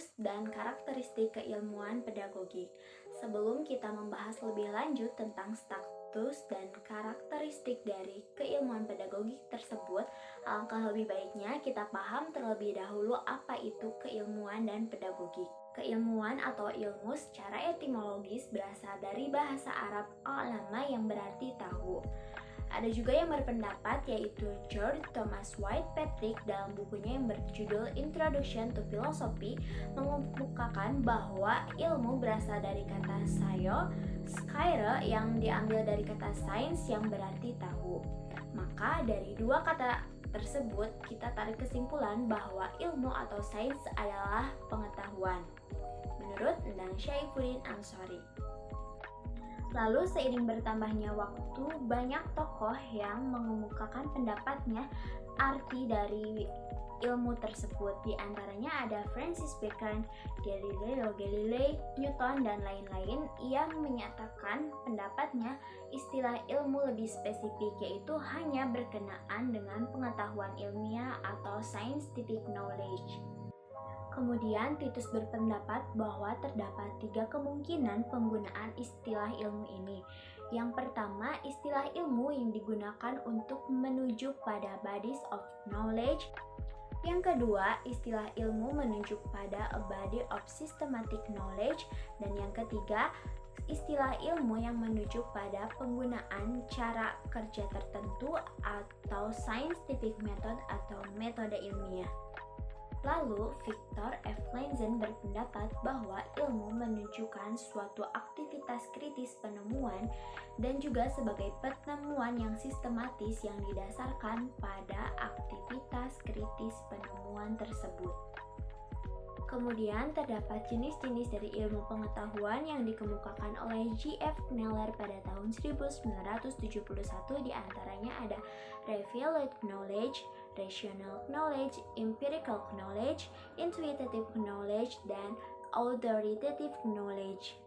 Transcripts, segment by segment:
status dan karakteristik keilmuan pedagogik. Sebelum kita membahas lebih lanjut tentang status dan karakteristik dari keilmuan pedagogik tersebut, alangkah lebih baiknya kita paham terlebih dahulu apa itu keilmuan dan pedagogik. Keilmuan atau ilmu secara etimologis berasal dari bahasa Arab al-alama yang berarti tahu. Ada juga yang berpendapat yaitu George Thomas White Patrick dalam bukunya yang berjudul Introduction to Philosophy mengemukakan bahwa ilmu berasal dari kata sciere yang diambil dari kata science yang berarti tahu. Maka dari dua kata tersebut kita tarik kesimpulan bahwa ilmu atau sains adalah pengetahuan. Menurut Endang Syaifuddin Ansori. Lalu seiring bertambahnya waktu, banyak tokoh yang mengemukakan pendapatnya arti dari ilmu tersebut. Di antaranya ada Francis Bacon, Galileo Galilei, Newton, dan lain-lain. Ia menyatakan pendapatnya istilah ilmu lebih spesifik, yaitu hanya berkenaan dengan pengetahuan ilmiah atau scientific knowledge. Kemudian Titus berpendapat bahwa terdapat 3 kemungkinan penggunaan istilah ilmu ini. Yang pertama, istilah ilmu yang digunakan untuk menunjuk pada bodies of knowledge. Yang kedua, istilah ilmu menunjuk pada a body of systematic knowledge. Dan yang ketiga, istilah ilmu yang menunjuk pada penggunaan cara kerja tertentu atau scientific method atau metode ilmiah. Lalu, Victor F. Lenzen berpendapat bahwa ilmu menunjukkan suatu aktivitas kritis penemuan dan juga sebagai penemuan yang sistematis yang didasarkan pada aktivitas kritis penemuan tersebut. Kemudian terdapat jenis-jenis dari ilmu pengetahuan yang dikemukakan oleh G.F. Kneller pada tahun 1971, diantaranya ada revealed knowledge, rational knowledge, empirical knowledge, intuitive knowledge, dan authoritative knowledge.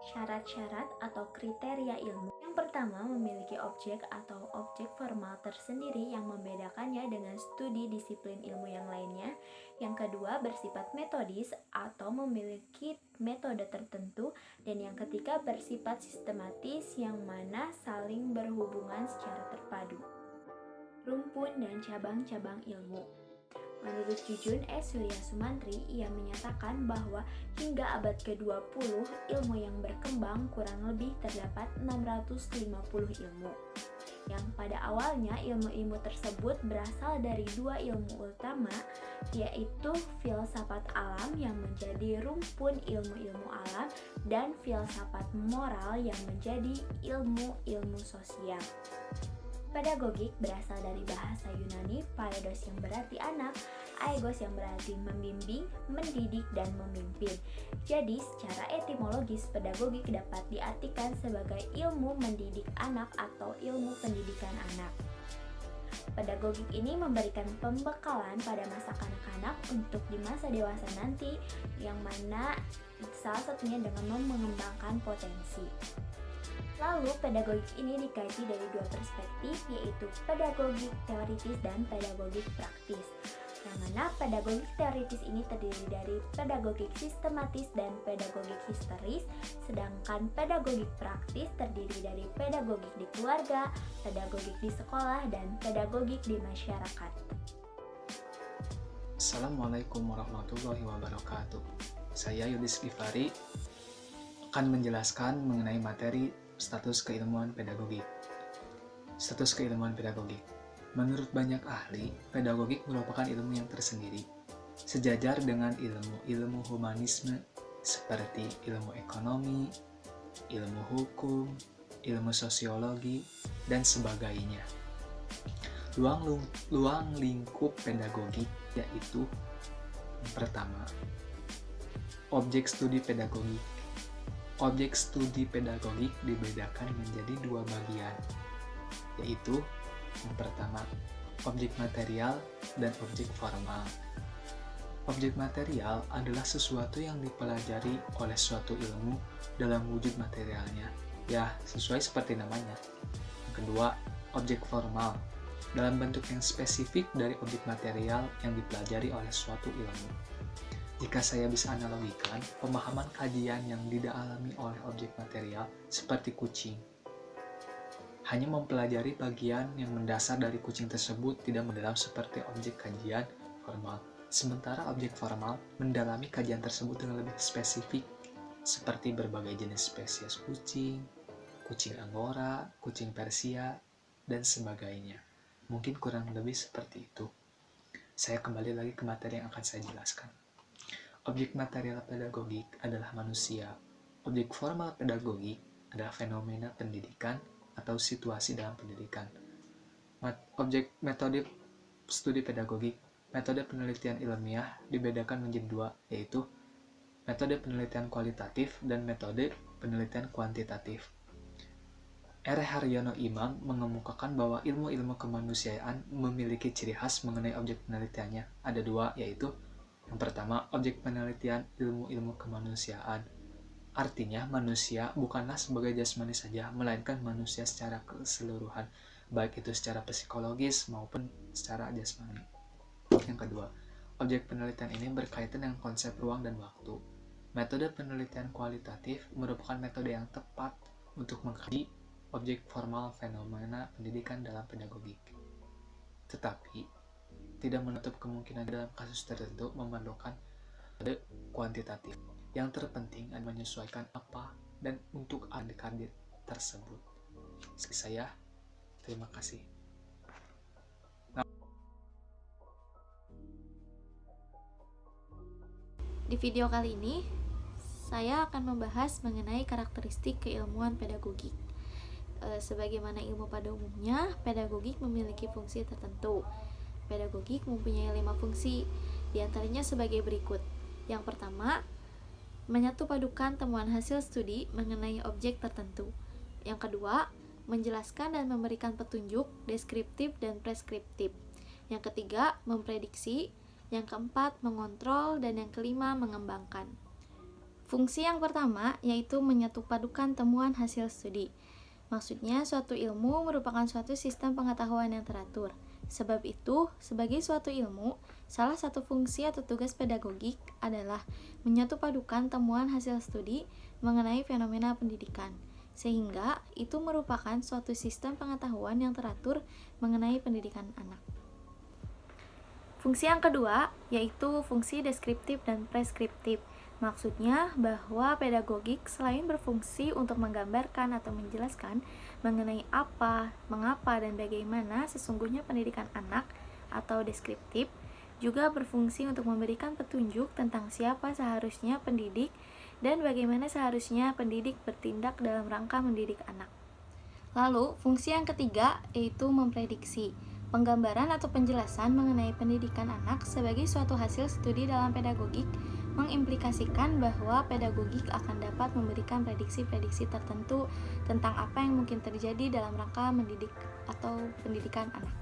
Syarat-syarat atau kriteria ilmu. Yang pertama, memiliki objek atau objek formal tersendiri yang membedakannya dengan studi disiplin ilmu yang lainnya. Yang kedua, bersifat metodis atau memiliki metode tertentu. Dan yang ketiga, bersifat sistematis yang mana saling berhubungan secara terpadu. Rumpun dan cabang-cabang ilmu. Menurut Jujun S. Surya Sumantri, ia menyatakan bahwa hingga abad ke-20, ilmu yang berkembang kurang lebih terdapat 650 ilmu. Yang pada awalnya ilmu-ilmu tersebut berasal dari 2 ilmu utama, yaitu filsafat alam yang menjadi rumpun ilmu-ilmu alam dan filsafat moral yang menjadi ilmu-ilmu sosial. Pedagogik berasal dari bahasa Yunani paidos yang berarti anak, aegos yang berarti membimbing, mendidik, dan memimpin. Jadi secara etimologis pedagogik dapat diartikan sebagai ilmu mendidik anak atau ilmu pendidikan anak. Pedagogik ini memberikan pembekalan pada masa kanak-kanak untuk di masa dewasa nanti, yang mana salah satunya dengan mengembangkan potensi. Lalu, pedagogik ini dikaji dari 2 perspektif, yaitu pedagogik teoritis dan pedagogik praktis. Yang mana pedagogik teoritis ini terdiri dari pedagogik sistematis dan pedagogik histeris, sedangkan pedagogik praktis terdiri dari pedagogik di keluarga, pedagogik di sekolah, dan pedagogik di masyarakat. Assalamualaikum warahmatullahi wabarakatuh. Saya Yudis Gifari akan menjelaskan mengenai materi status keilmuan pedagogik. Status keilmuan pedagogik. Menurut banyak ahli, pedagogik merupakan ilmu yang tersendiri, sejajar dengan ilmu-ilmu humanisme seperti ilmu ekonomi, ilmu hukum, ilmu sosiologi, dan sebagainya. Luang lingkup pedagogik yaitu yang pertama, objek studi pedagogik. Objek studi pedagogik dibedakan menjadi 2 bagian, yaitu yang pertama, objek material dan objek formal. Objek material adalah sesuatu yang dipelajari oleh suatu ilmu dalam wujud materialnya, ya sesuai seperti namanya. Yang kedua, objek formal, dalam bentuk yang spesifik dari objek material yang dipelajari oleh suatu ilmu. Jika saya bisa analogikan, pemahaman kajian yang dialami oleh objek material seperti kucing. Hanya mempelajari bagian yang mendasar dari kucing tersebut tidak mendalam seperti objek kajian formal. Sementara objek formal mendalami kajian tersebut dengan lebih spesifik, seperti berbagai jenis spesies kucing, kucing Angora, kucing Persia, dan sebagainya. Mungkin kurang lebih seperti itu. Saya kembali lagi ke materi yang akan saya jelaskan. Objek material pedagogik adalah manusia. Objek formal pedagogik adalah fenomena pendidikan atau situasi dalam pendidikan. Objek metode studi pedagogik, metode penelitian ilmiah dibedakan menjadi dua, yaitu metode penelitian kualitatif dan metode penelitian kuantitatif. R. Haryono Imam mengemukakan bahwa ilmu-ilmu kemanusiaan memiliki ciri khas mengenai objek penelitiannya. Ada dua, yaitu yang pertama, objek penelitian ilmu-ilmu kemanusiaan. Artinya, manusia bukanlah sebagai jasmani saja, melainkan manusia secara keseluruhan, baik itu secara psikologis maupun secara jasmani. Yang kedua, objek penelitian ini berkaitan dengan konsep ruang dan waktu. Metode penelitian kualitatif merupakan metode yang tepat untuk mengkaji objek formal fenomena pendidikan dalam pedagogik. Tetapi, tidak menutup kemungkinan dalam kasus tertentu memerlukan metode kuantitatif. Yang terpenting adalah menyesuaikan apa dan untuk adik-adik tersebut. Saya, terima kasih. Di video kali ini, saya akan membahas mengenai karakteristik keilmuan pedagogik. Sebagaimana ilmu pada umumnya, pedagogik memiliki fungsi tertentu. Pedagogik mempunyai 5 fungsi, diantaranya sebagai berikut. Yang pertama, menyatu padukan temuan hasil studi mengenai objek tertentu. Yang kedua, menjelaskan dan memberikan petunjuk deskriptif dan preskriptif. Yang ketiga, memprediksi. Yang keempat, mengontrol. Dan yang kelima, mengembangkan. Fungsi yang pertama yaitu menyatu padukan temuan hasil studi. Maksudnya, suatu ilmu merupakan suatu sistem pengetahuan yang teratur. Sebab itu, sebagai suatu ilmu, salah satu fungsi atau tugas pedagogik adalah menyatu padukan temuan hasil studi mengenai fenomena pendidikan, sehingga itu merupakan suatu sistem pengetahuan yang teratur mengenai pendidikan anak. Fungsi yang kedua yaitu fungsi deskriptif dan preskriptif. Maksudnya bahwa pedagogik selain berfungsi untuk menggambarkan atau menjelaskan mengenai apa, mengapa, dan bagaimana sesungguhnya pendidikan anak atau deskriptif, juga berfungsi untuk memberikan petunjuk tentang siapa seharusnya pendidik dan bagaimana seharusnya pendidik bertindak dalam rangka mendidik anak. Lalu, fungsi yang ketiga yaitu memprediksi. Penggambaran atau penjelasan mengenai pendidikan anak sebagai suatu hasil studi dalam pedagogik mengimplikasikan bahwa pedagogik akan dapat memberikan prediksi-prediksi tertentu tentang apa yang mungkin terjadi dalam rangka mendidik atau pendidikan anak.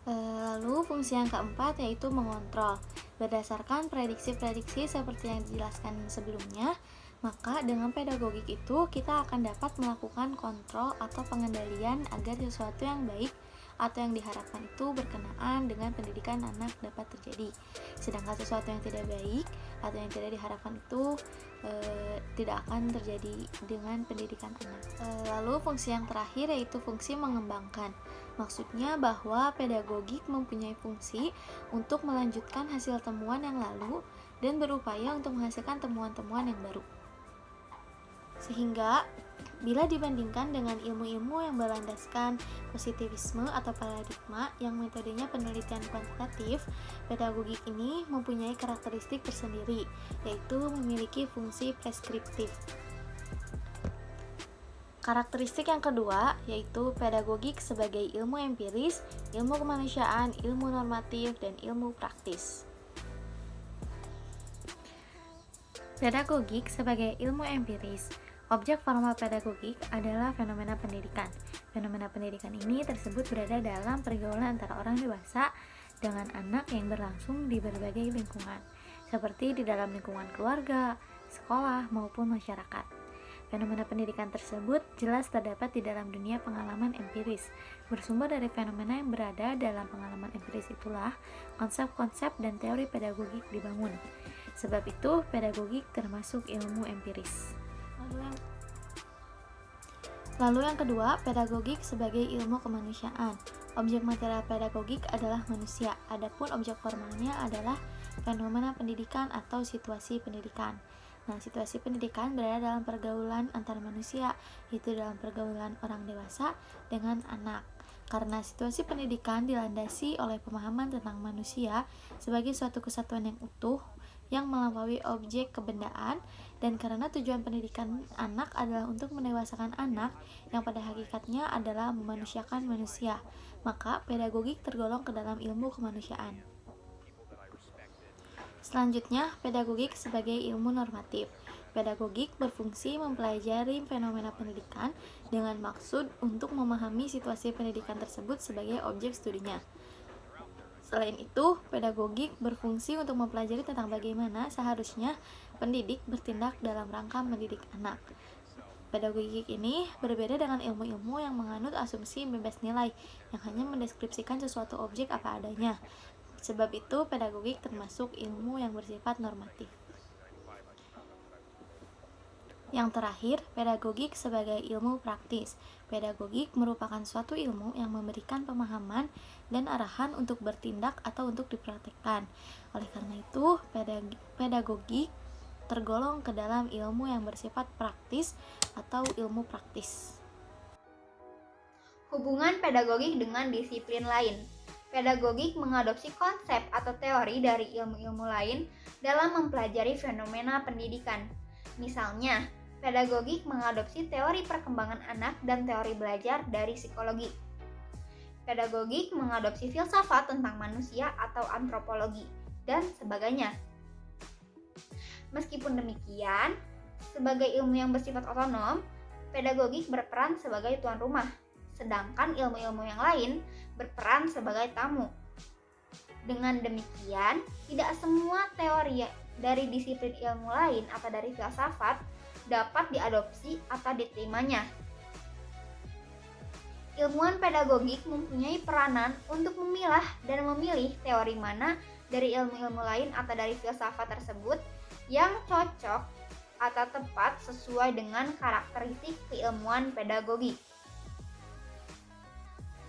Lalu fungsi yang keempat yaitu mengontrol. Berdasarkan prediksi-prediksi seperti yang dijelaskan sebelumnya, maka dengan pedagogik itu kita akan dapat melakukan kontrol atau pengendalian agar sesuatu yang baik atau yang diharapkan itu berkenaan dengan pendidikan anak dapat terjadi. Sedangkan sesuatu yang tidak baik atau yang tidak diharapkan itu tidak akan terjadi dengan pendidikan anak. Lalu fungsi yang terakhir yaitu fungsi mengembangkan. Maksudnya bahwa pedagogik mempunyai fungsi untuk melanjutkan hasil temuan yang lalu dan berupaya untuk menghasilkan temuan-temuan yang baru. Sehingga bila dibandingkan dengan ilmu-ilmu yang berlandaskan positivisme atau paradigma yang metodenya penelitian kuantitatif, pedagogik ini mempunyai karakteristik tersendiri, yaitu memiliki fungsi preskriptif. Karakteristik yang kedua yaitu pedagogik sebagai ilmu empiris, ilmu kemanusiaan, ilmu normatif, dan ilmu praktis. Pedagogik sebagai ilmu empiris. Objek formal pedagogik adalah fenomena pendidikan. Fenomena pendidikan ini tersebut berada dalam pergaulan antara orang dewasa dengan anak yang berlangsung di berbagai lingkungan, seperti di dalam lingkungan keluarga, sekolah, maupun masyarakat. Fenomena pendidikan tersebut jelas terdapat di dalam dunia pengalaman empiris. Bersumber dari fenomena yang berada dalam pengalaman empiris itulah konsep-konsep dan teori pedagogik dibangun. Sebab itu, pedagogik termasuk ilmu empiris. Lalu yang kedua, pedagogik sebagai ilmu kemanusiaan. Objek material pedagogik adalah manusia, adapun objek formalnya adalah fenomena pendidikan atau situasi pendidikan. Nah, situasi pendidikan berada dalam pergaulan antar manusia, yaitu dalam pergaulan orang dewasa dengan anak. Karena situasi pendidikan dilandasi oleh pemahaman tentang manusia sebagai suatu kesatuan yang utuh, yang melampaui objek kebendaan, dan karena tujuan pendidikan anak adalah untuk mendewasakan anak yang pada hakikatnya adalah memanusiakan manusia, maka pedagogik tergolong ke dalam ilmu kemanusiaan. Selanjutnya, pedagogik sebagai ilmu normatif. Pedagogik berfungsi mempelajari fenomena pendidikan dengan maksud untuk memahami situasi pendidikan tersebut sebagai objek studinya. Selain itu, pedagogik berfungsi untuk mempelajari tentang bagaimana seharusnya pendidik bertindak dalam rangka mendidik anak. Pedagogik ini berbeda dengan ilmu-ilmu yang menganut asumsi bebas nilai, yang hanya mendeskripsikan sesuatu objek apa adanya. Sebab itu, pedagogik termasuk ilmu yang bersifat normatif. Yang terakhir, pedagogik sebagai ilmu praktis. Pedagogik merupakan suatu ilmu yang memberikan pemahaman dan arahan untuk bertindak atau untuk dipraktikkan. Oleh karena itu, pedagogik tergolong ke dalam ilmu yang bersifat praktis atau ilmu praktis. Hubungan pedagogik dengan disiplin lain. Pedagogik mengadopsi konsep atau teori dari ilmu-ilmu lain dalam mempelajari fenomena pendidikan. Misalnya, pedagogik mengadopsi teori perkembangan anak dan teori belajar dari psikologi. Pedagogik mengadopsi filsafat tentang manusia atau antropologi, dan sebagainya. Meskipun demikian, sebagai ilmu yang bersifat otonom, pedagogik berperan sebagai tuan rumah, sedangkan ilmu-ilmu yang lain berperan sebagai tamu. Dengan demikian, tidak semua teori dari disiplin ilmu lain atau dari filsafat dapat diadopsi atau diterimanya. Ilmuwan pedagogik mempunyai peranan untuk memilah dan memilih teori mana dari ilmu-ilmu lain atau dari filsafat tersebut yang cocok atau tepat sesuai dengan karakteristik keilmuan pedagogik.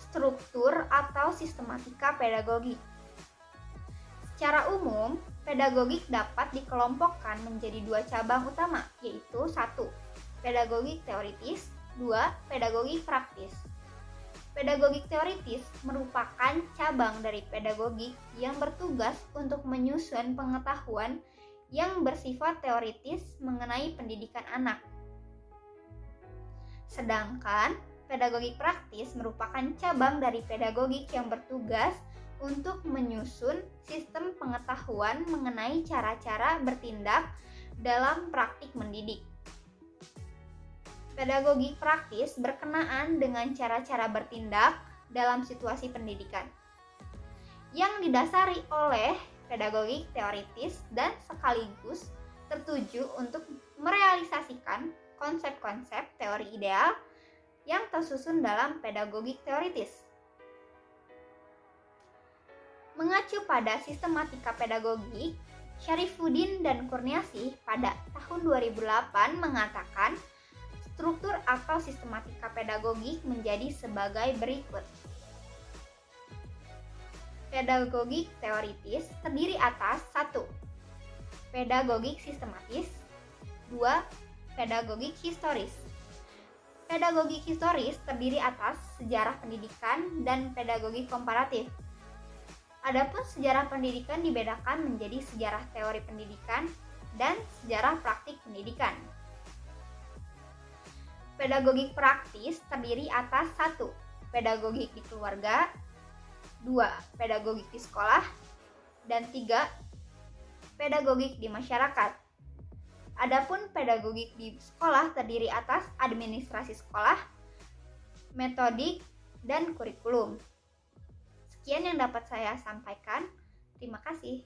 Struktur atau sistematika pedagogik. Secara umum, pedagogik dapat dikelompokkan menjadi dua cabang utama, yaitu 1. Pedagogik teoritis, 2. Pedagogik praktis. Pedagogik teoritis merupakan cabang dari pedagogik yang bertugas untuk menyusun pengetahuan yang bersifat teoritis mengenai pendidikan anak. Sedangkan pedagogik praktis merupakan cabang dari pedagogik yang bertugas untuk menyusun sistem pengetahuan mengenai cara-cara bertindak dalam praktik mendidik. Pedagogik praktis berkenaan dengan cara-cara bertindak dalam situasi pendidikan, yang didasari oleh pedagogik teoritis dan sekaligus tertuju untuk merealisasikan konsep-konsep teori ideal yang tersusun dalam pedagogik teoritis. Mengacu pada sistematika pedagogik, Syarifuddin dan Kurniasih pada tahun 2008 mengatakan struktur atau sistematika pedagogik menjadi sebagai berikut. Pedagogik teoritis terdiri atas 1. Pedagogik sistematis, 2. Pedagogik historis. Pedagogik historis terdiri atas sejarah pendidikan dan pedagogik komparatif. Adapun sejarah pendidikan dibedakan menjadi sejarah teori pendidikan dan sejarah praktik pendidikan. Pedagogik praktis terdiri atas 1. Pedagogik di keluarga, 2. Pedagogik di sekolah, dan 3. Pedagogik di masyarakat. Adapun pedagogik di sekolah terdiri atas administrasi sekolah, metodik, dan kurikulum. Sekian yang dapat saya sampaikan. Terima kasih.